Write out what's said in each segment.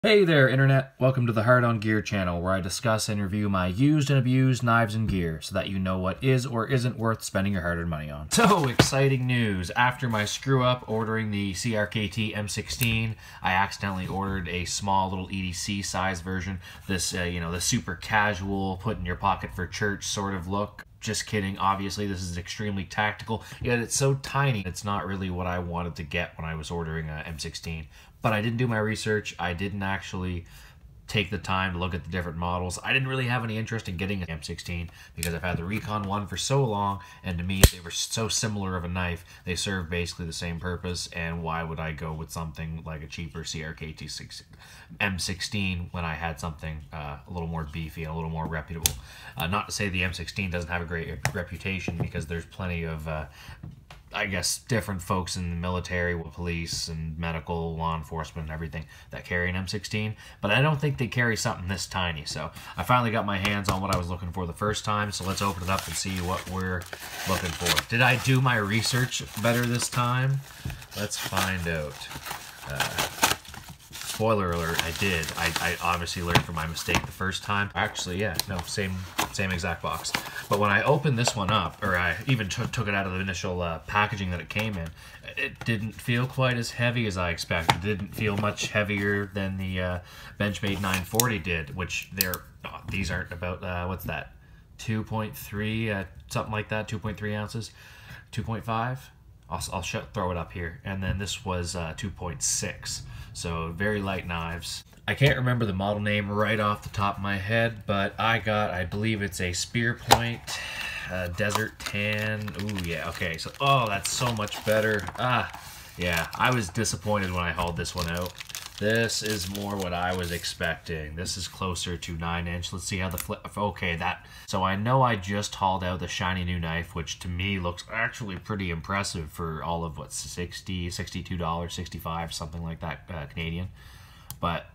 Hey there, Internet! Welcome to the Hard On Gear channel, where I discuss and review my used and abused knives and gear, so that you know what is or isn't worth spending your hard-earned money on. So, exciting news! After my screw-up ordering the CRKT M16, I accidentally ordered a small little EDC size version. This, the super casual, put in your pocket for church sort of look. Just kidding, obviously this is extremely tactical, yet it's so tiny, it's not really what I wanted to get when I was ordering a M16. But I didn't do my research, I didn't actually take the time to look at the different models. I didn't really have any interest in getting an M16 because I've had the Recon one for so long, and to me they were so similar of a knife. They serve basically the same purpose, and why would I go with something like a cheaper CRKT M16 when I had something a little more beefy and a little more reputable? Not to say the M16 doesn't have a great reputation, because there's plenty of I guess different folks in the military, police and medical, law enforcement and everything that carry an M16, but I don't think they carry something this tiny. So I finally got my hands on what I was looking for the first time, so let's open it up and see what we're looking for. Did I do my research better this time? Let's find out. Spoiler alert, I did. I obviously learned from my mistake the first time. Actually, yeah, no, same exact box. But when I opened this one up, or I even took it out of the initial packaging that it came in, it didn't feel quite as heavy as I expected. It didn't feel much heavier than the Benchmade 940 did, which these aren't about, what's that, 2.3, something like that, 2.3 ounces, 2.5? I'll throw it up here. And then this was 2.6. So very light knives. I can't remember the model name right off the top of my head, but I believe it's a Spear Point Desert Tan. Ooh, yeah, okay. So, oh, that's so much better. Yeah, I was disappointed when I hauled this one out. This is more what I was expecting. This is closer to 9-inch. Let's see how the flip... Okay, so I know I just hauled out the shiny new knife, which to me looks actually pretty impressive for all of, what, $60, $62, $65, something like that, Canadian. But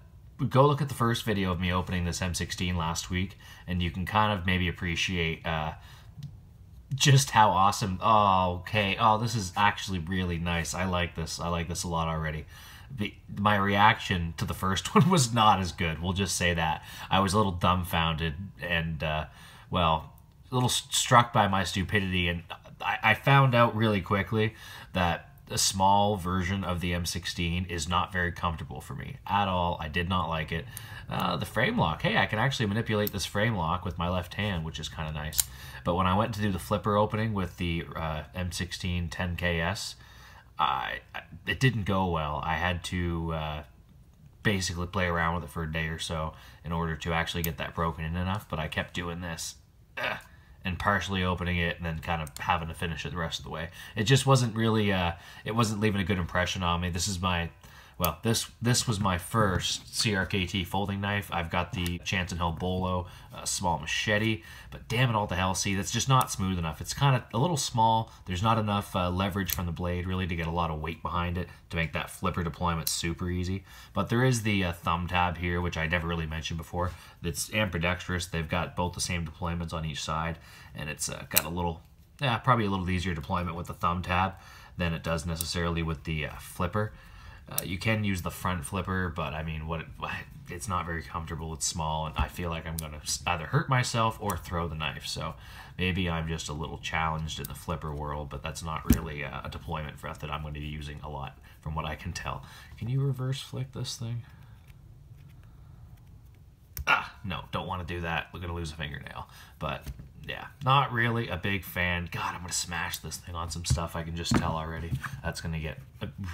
go look at the first video of me opening this M16 last week, and you can kind of maybe appreciate just how awesome... Oh, okay. Oh, this is actually really nice. I like this. I like this a lot already. My reaction to the first one was not as good. We'll just say that. I was a little dumbfounded and, well, a little struck by my stupidity. And I found out really quickly that a small version of the M16 is not very comfortable for me at all. I did not like it. The frame lock. Hey, I can actually manipulate this frame lock with my left hand, which is kind of nice. But when I went to do the flipper opening with the M16 10KS, it didn't go well. I had to basically play around with it for a day or so in order to actually get that broken in enough, but I kept doing this and partially opening it and then kind of having to finish it the rest of the way. It just wasn't really, it wasn't leaving a good impression on me. This is my... Well, this was my first CRKT folding knife. I've got the Chance & Hill Bolo small machete, but damn it all to hell, see, that's just not smooth enough. It's kind of a little small. There's not enough leverage from the blade really to get a lot of weight behind it to make that flipper deployment super easy. But there is the thumb tab here, which I never really mentioned before. It's ambidextrous. They've got both the same deployments on each side, and it's got a little, probably a little easier deployment with the thumb tab than it does necessarily with the flipper. You can use the front flipper, but I mean, it's not very comfortable. It's small, and I feel like I'm going to either hurt myself or throw the knife. So maybe I'm just a little challenged in the flipper world, but that's not really a deployment method I'm going to be using a lot, from what I can tell. Can you reverse flick this thing? No, don't want to do that. We're going to lose a fingernail. But yeah, not really a big fan. God, I'm going to smash this thing on some stuff. I can just tell already. That's going to get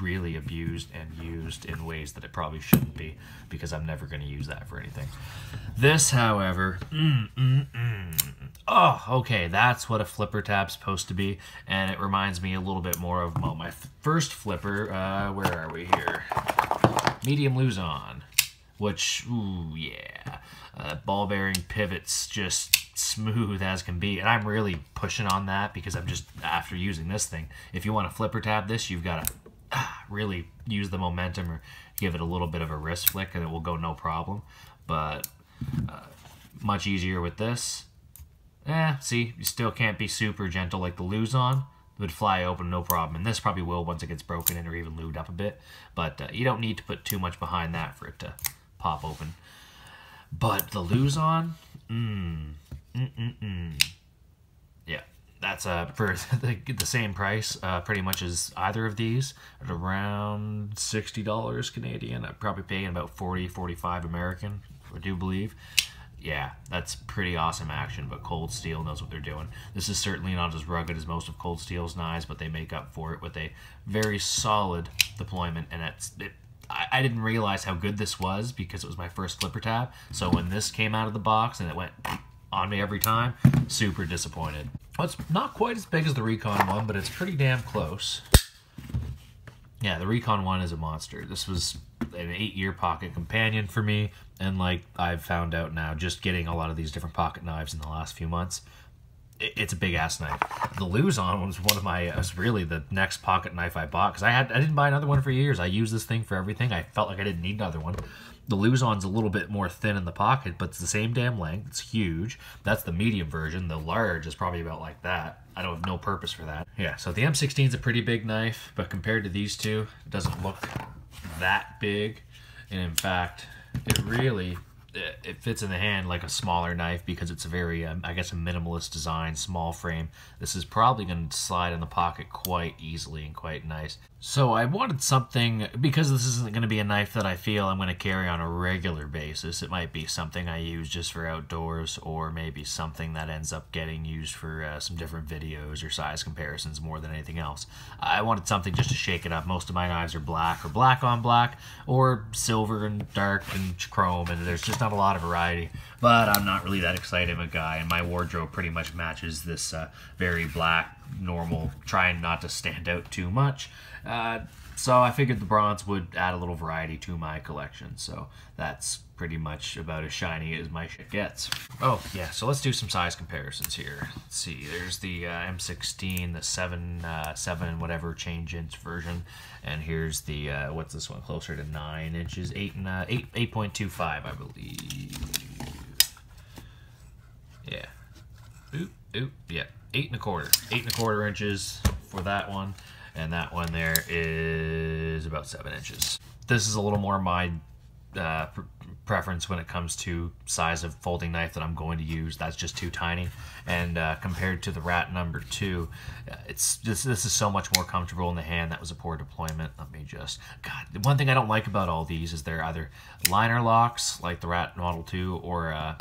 really abused and used in ways that it probably shouldn't be, because I'm never going to use that for anything. This, however, oh, okay, that's what a flipper tab's supposed to be, and it reminds me a little bit more of, well, my first flipper. Where are we here? Medium Luzon, which, ooh, yeah. Ball bearing pivots, just smooth as can be, and I'm really pushing on that because I'm just, after using this thing, if you want to flipper tab this, you've got to really use the momentum or give it a little bit of a wrist flick and it will go no problem. But much easier with this. See, you still can't be super gentle like the Luzon. It would fly open no problem, and this probably will once it gets broken in or even lubed up a bit, but you don't need to put too much behind that for it to pop open. But the Luzon, yeah, that's for the same price, pretty much as either of these, at around $60 Canadian. I'd probably pay about 40, 45 American, I do believe. Yeah, that's pretty awesome action, but Cold Steel knows what they're doing. This is certainly not as rugged as most of Cold Steel's knives, but they make up for it with a very solid deployment, and I didn't realize how good this was because it was my first flipper tab, so when this came out of the box and it went on me every time, super disappointed. Well, it's not quite as big as the Recon one, but it's pretty damn close. Yeah, the Recon one is a monster. This was an 8-year pocket companion for me, and like I've found out now, just getting a lot of these different pocket knives in the last few months, it's a big ass knife. The Luzon was one of my, was really the next pocket knife I bought, because I didn't buy another one for years. I used this thing for everything. I felt like I didn't need another one. The Luzon's a little bit more thin in the pocket, but it's the same damn length. It's huge. That's the medium version. The large is probably about like that. I don't have no purpose for that. Yeah, so the M16 is a pretty big knife, but compared to these two, it doesn't look that big. And in fact, it fits in the hand like a smaller knife because it's a very, I guess, a minimalist design, small frame. This is probably going to slide in the pocket quite easily and quite nice. So I wanted something, because this isn't going to be a knife that I feel I'm going to carry on a regular basis. It might be something I use just for outdoors, or maybe something that ends up getting used for some different videos or size comparisons more than anything else. I wanted something just to shake it up. Most of my knives are black or black on black, or silver and dark and chrome, and there's just not a lot of variety. But I'm not really that excited of a guy, and my wardrobe pretty much matches this very black, normal, trying not to stand out too much. So I figured the bronze would add a little variety to my collection, so that's pretty much about as shiny as my shit gets. Oh yeah, so let's do some size comparisons here. Let's see, there's the M16, the 7 whatever change inch version, and here's the what's this one, closer to 9 inches, 8.25 I believe. Yeah, yeah, 8.25 inches for that one. And that one there is about 7 inches. This is a little more my preference when it comes to size of folding knife that I'm going to use. That's just too tiny. And compared to the Rat number 2, this is so much more comfortable in the hand. That was a poor deployment. Let me just, God, the one thing I don't like about all these is they're either liner locks like the Rat Model 2 or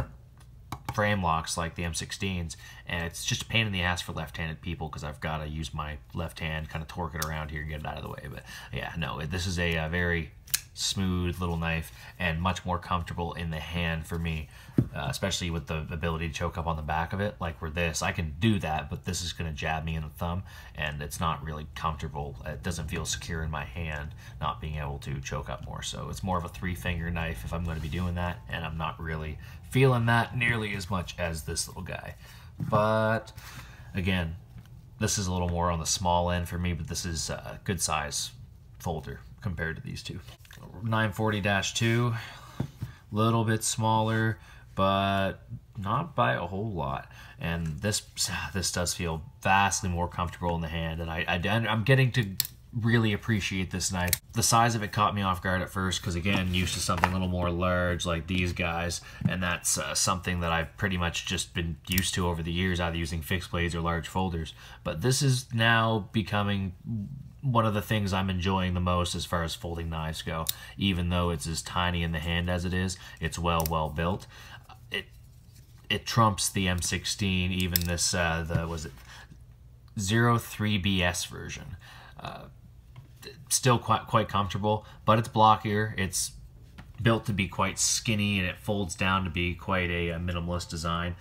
frame locks like the M16s, and it's just a pain in the ass for left-handed people because I've got to use my left hand, kind of torque it around here and get it out of the way. But yeah, no, this is a very smooth little knife and much more comfortable in the hand for me, especially with the ability to choke up on the back of it. Like where this, I can do that, but this is going to jab me in the thumb, and it's not really comfortable. It doesn't feel secure in my hand, not being able to choke up more. So it's more of a 3-finger knife if I'm going to be doing that, and I'm not really feeling that nearly as much as this little guy. But again, this is a little more on the small end for me, but this is a good size folder compared to these two. 940-2, little bit smaller, but not by a whole lot. And this does feel vastly more comfortable in the hand, and I'm getting to really appreciate this knife. The size of it caught me off guard at first because, again, used to something a little more large like these guys, and that's something that I've pretty much just been used to over the years, either using fixed blades or large folders. But this is now becoming one of the things I'm enjoying the most as far as folding knives go. Even though it's as tiny in the hand as it is, it's well built. It trumps the M16, even this was it 03BS version. Still quite comfortable, but it's blockier. It's built to be quite skinny, and it folds down to be quite a minimalist design.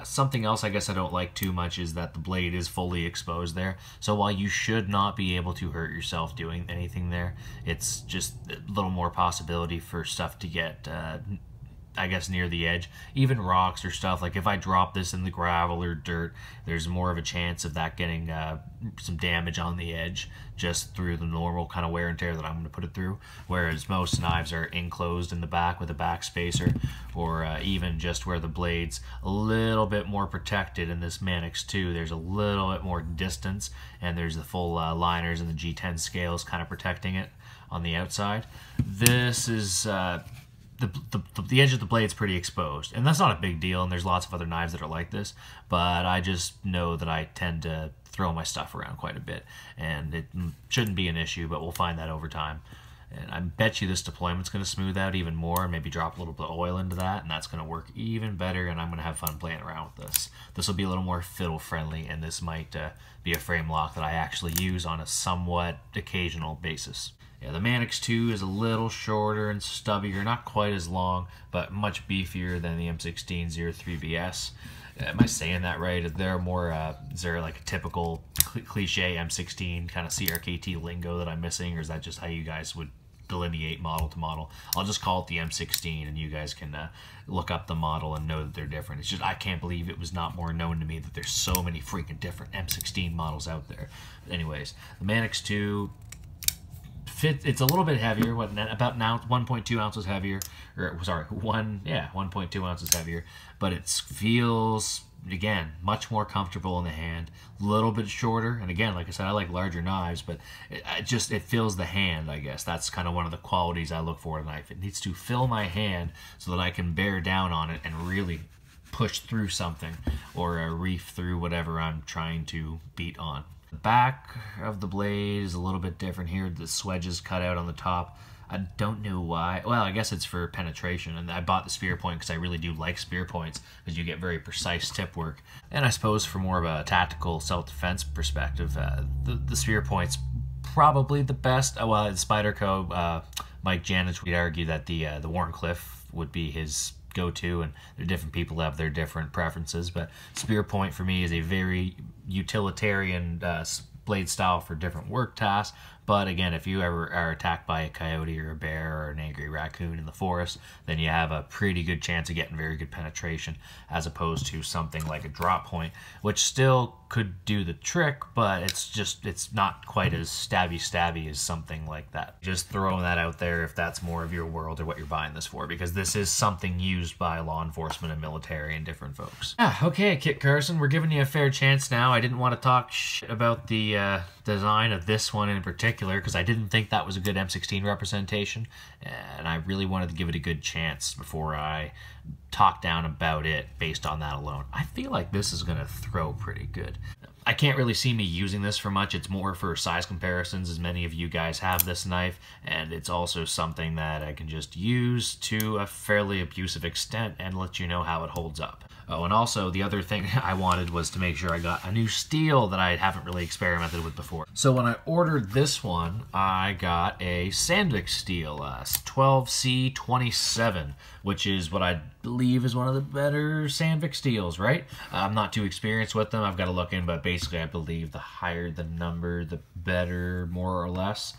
Something else I guess I don't like too much is that the blade is fully exposed there. So while you should not be able to hurt yourself doing anything there, it's just a little more possibility for stuff to get I guess near the edge. Even rocks or stuff, like if I drop this in the gravel or dirt, there's more of a chance of that getting some damage on the edge just through the normal kind of wear and tear that I'm going to put it through. Whereas most knives are enclosed in the back with a back spacer, or even just where the blade's a little bit more protected. In this Manix 2, there's a little bit more distance, and there's the full liners and the G10 scales kind of protecting it on the outside. This the edge of the blade's pretty exposed, and that's not a big deal, and there's lots of other knives that are like this, but I just know that I tend to throw my stuff around quite a bit, and it shouldn't be an issue, but we'll find that over time. And I bet you this deployment's going to smooth out even more, maybe drop a little bit of oil into that, and that's going to work even better, and I'm going to have fun playing around with this. This will be a little more fiddle-friendly, and this might be a frame lock that I actually use on a somewhat occasional basis. Yeah, the Manix 2 is a little shorter and stubbier, not quite as long, but much beefier than the M16-03BS. Am I saying that right? Is there like a typical cliche M16 kind of CRKT lingo that I'm missing, or is that just how you guys would delineate model to model? I'll just call it the M16, and you guys can look up the model and know that they're different. It's just I can't believe it was not more known to me that there's so many freaking different M16 models out there. But anyways, the Manix 2, it's a little bit heavier, about now 1.2 ounces heavier, or sorry, 1.2 ounces heavier, but it feels, again, much more comfortable in the hand, a little bit shorter, and again, like I said, I like larger knives, but it fills the hand, I guess. That's kind of one of the qualities I look for in a knife. It needs to fill my hand so that I can bear down on it and really push through something, or reef through whatever I'm trying to beat on. The back of the blade is a little bit different here. The swedge is cut out on the top. I don't know why. Well, I guess it's for penetration, and I bought the spear point because I really do like spear points because you get very precise tip work. And I suppose for more of a tactical self-defense perspective, the spear point's probably the best. Well, in Spyderco, Mike Janich would argue that the Warncliffe would be his go-to, and there are different people who have their different preferences, but spear point for me is a very utilitarian blade style for different work tasks. But again, if you ever are attacked by a coyote or a bear or an angry raccoon in the forest, then you have a pretty good chance of getting very good penetration, as opposed to something like a drop point, which still could do the trick, but it's not quite as stabby as something like that. Just throwing that out there if that's more of your world or what you're buying this for, because this is something used by law enforcement and military and different folks. Okay, Kit Carson, we're giving you a fair chance now. I didn't want to talk shit about the design of this one in particular because I didn't think that was a good M16 representation, and I really wanted to give it a good chance before I talk down about it based on that alone. I feel like this is going to throw pretty good. I can't really see me using this for much. It's more for size comparisons, as many of you guys have this knife, and it's also something that I can just use to a fairly abusive extent and let you know how it holds up. Oh, and also the other thing I wanted was to make sure I got a new steel that I haven't really experimented with before. So when I ordered this one, I got a Sandvik steel, 12C27, which is what I believe is one of the better Sandvik steels, right? I'm not too experienced with them. I've got to look in, but basically I believe the higher the number, the better, more or less.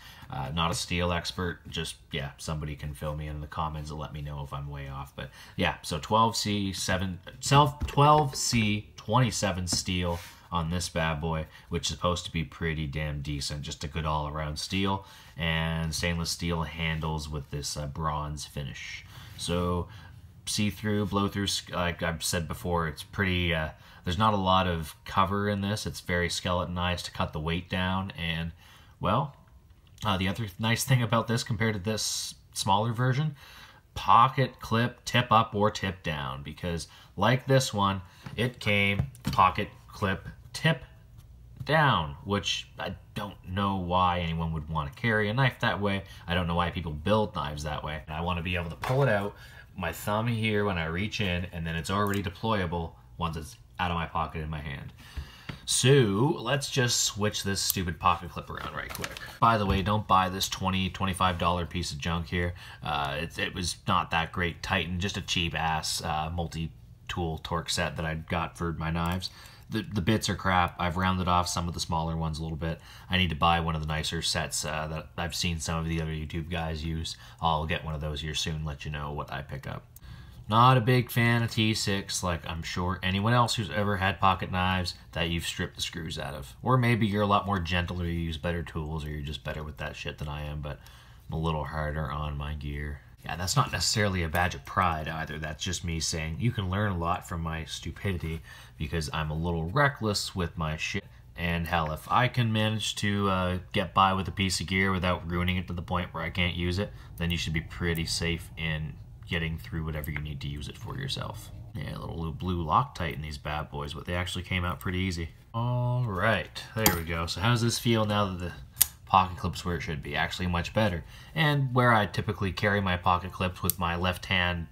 Not a steel expert, just, yeah, somebody can fill me in the comments and let me know if I'm way off. But yeah, so 12C27 steel on this bad boy, which is supposed to be pretty damn decent, just a good all-around steel, and stainless steel handles with this bronze finish. So see-through, blow-through, like I've said before, it's pretty, there's not a lot of cover in this. It's very skeletonized to cut the weight down, and, well, the other nice thing about this compared to this smaller version, pocket clip tip up or tip down, because like this one, it came pocket clip tip down, which I don't know why anyone would want to carry a knife that way. I don't know why people build knives that way. I want to be able to pull it out, my thumb here when I reach in, and then it's already deployable once it's out of my pocket in my hand. So let's just switch this stupid pocket clip around right quick. By the way, don't buy this $20, $25 piece of junk here. It was not that great Titan, just a cheap ass multi-tool torque set that I got for my knives. The bits are crap. I've rounded off some of the smaller ones a little bit. I need to buy one of the nicer sets that I've seen some of the other YouTube guys use. I'll get one of those here soon, let you know what I pick up. Not a big fan of T6, like I'm sure anyone else who's ever had pocket knives that you've stripped the screws out of. Or maybe you're a lot more gentle, or you use better tools, or you're just better with that shit than I am, but I'm a little harder on my gear. Yeah, that's not necessarily a badge of pride either. That's just me saying you can learn a lot from my stupidity because I'm a little reckless with my shit. And hell, if I can manage to get by with a piece of gear without ruining it to the point where I can't use it, then you should be pretty safe in getting through whatever you need to use it for yourself. Yeah, a little blue Loctite in these bad boys, but they actually came out pretty easy. All right, there we go. So how does this feel now that the pocket clip's where it should be? Actually much better. And where I typically carry my pocket clips with my left hand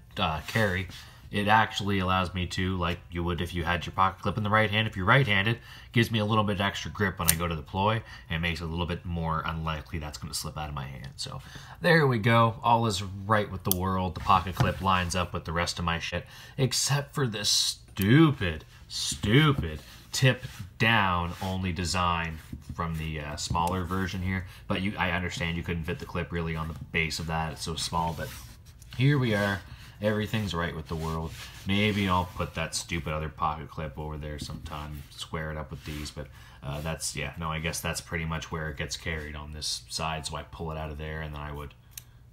carry, it actually allows me to, like you would if you had your pocket clip in the right hand, if you're right-handed, gives me a little bit extra grip when I go to deploy, and it makes it a little bit more unlikely that's going to slip out of my hand. So there we go. All is right with the world. The pocket clip lines up with the rest of my shit, except for this stupid tip down only design from the smaller version here. But I understand you couldn't fit the clip really on the base of that. It's so small, but here we are. Everything's right with the world. Maybe I'll put that stupid other pocket clip over there sometime, square it up with these, but that's, yeah, no, I guess that's pretty much where it gets carried on this side, so I pull it out of there, and then I would,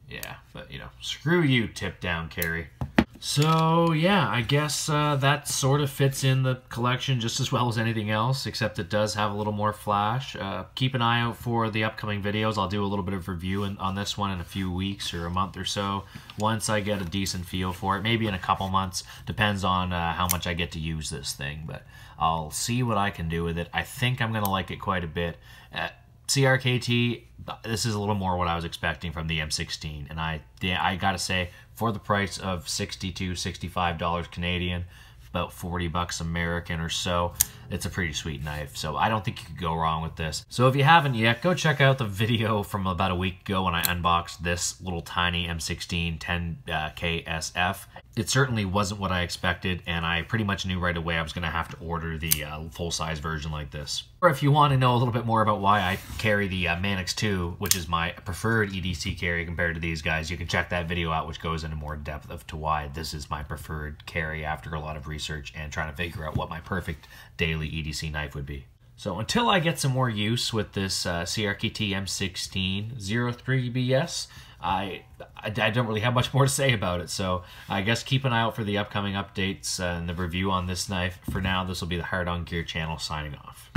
yeah, but, you know, screw you, tip down carry. So, yeah, I guess that sort of fits in the collection just as well as anything else, except it does have a little more flash. Keep an eye out for the upcoming videos. I'll do a little bit of review on this one in a few weeks or a month or so, once I get a decent feel for it. Maybe in a couple months, depends on how much I get to use this thing, but I'll see what I can do with it. I think I'm going to like it quite a bit. CRKT, this is a little more what I was expecting from the M16, and I gotta say, for the price of $62, $65 Canadian, about 40 bucks American or so, it's a pretty sweet knife, so I don't think you could go wrong with this. So if you haven't yet, go check out the video from about a week ago when I unboxed this little tiny M16 10KSF. It certainly wasn't what I expected, and I pretty much knew right away I was going to have to order the full-size version like this. Or if you want to know a little bit more about why I carry the Manix 2, which is my preferred EDC carry compared to these guys, you can check that video out, which goes into more depth of to why this is my preferred carry after a lot of research and trying to figure out what my perfect daily EDC knife would be. So until I get some more use with this CRKT M16-03BS, I don't really have much more to say about it, so I guess keep an eye out for the upcoming updates and the review on this knife. For now, this will be the Hard On Gear channel signing off.